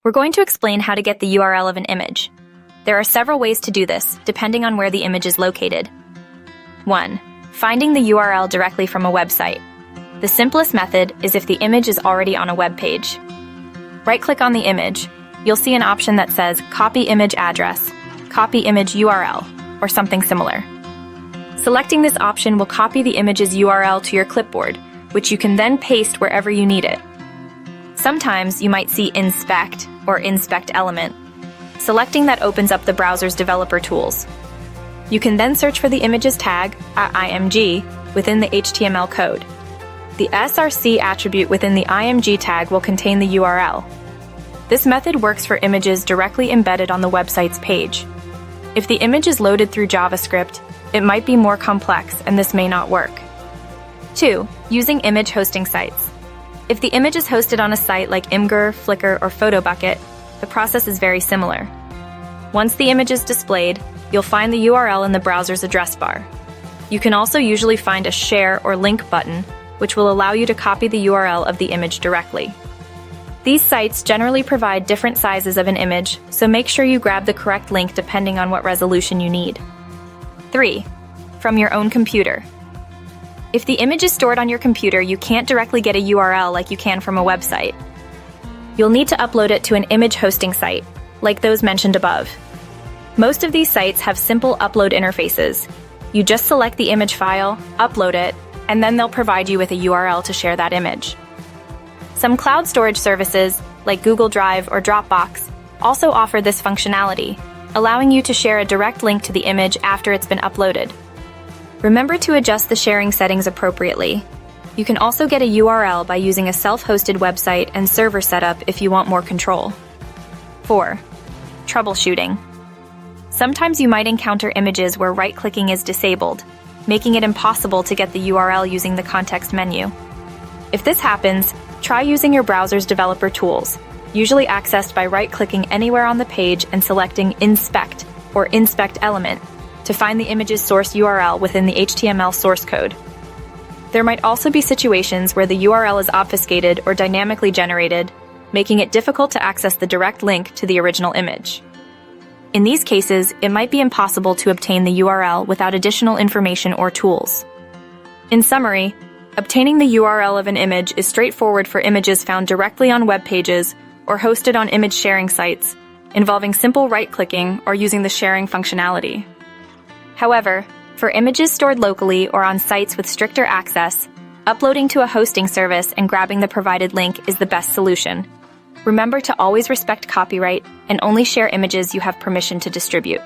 We're going to explain how to get the URL of an image. There are several ways to do this, depending on where the image is located. 1. Finding the URL directly from a website. The simplest method is if the image is already on a web page. Right-click on the image. You'll see an option that says Copy Image Address, Copy Image URL, or something similar. Selecting this option will copy the image's URL to your clipboard, which you can then paste wherever you need it. Sometimes you might see Inspect or Inspect Element. Selecting that opens up the browser's developer tools. You can then search for the image's tag, @img, within the HTML code. The src attribute within the img tag will contain the URL. This method works for images directly embedded on the website's page. If the image is loaded through JavaScript, it might be more complex and this may not work. 2. Using image hosting sites. If the image is hosted on a site like Imgur, Flickr, or PhotoBucket, the process is very similar. Once the image is displayed, you'll find the URL in the browser's address bar. You can also usually find a share or link button, which will allow you to copy the URL of the image directly. These sites generally provide different sizes of an image, so make sure you grab the correct link depending on what resolution you need. 3. From your own computer. If the image is stored on your computer, you can't directly get a URL like you can from a website. You'll need to upload it to an image hosting site, like those mentioned above. Most of these sites have simple upload interfaces. You just select the image file, upload it, and then they'll provide you with a URL to share that image. Some cloud storage services, like Google Drive or Dropbox, also offer this functionality, allowing you to share a direct link to the image after it's been uploaded. Remember to adjust the sharing settings appropriately. You can also get a URL by using a self-hosted website and server setup if you want more control. 4. Troubleshooting. Sometimes you might encounter images where right-clicking is disabled, making it impossible to get the URL using the context menu. If this happens, try using your browser's developer tools, usually accessed by right-clicking anywhere on the page and selecting Inspect or Inspect Element to find the image's source URL within the HTML source code. There might also be situations where the URL is obfuscated or dynamically generated, making it difficult to access the direct link to the original image. In these cases, it might be impossible to obtain the URL without additional information or tools. In summary, obtaining the URL of an image is straightforward for images found directly on web pages or hosted on image sharing sites, involving simple right-clicking or using the sharing functionality. However, for images stored locally or on sites with stricter access, uploading to a hosting service and grabbing the provided link is the best solution. Remember to always respect copyright and only share images you have permission to distribute.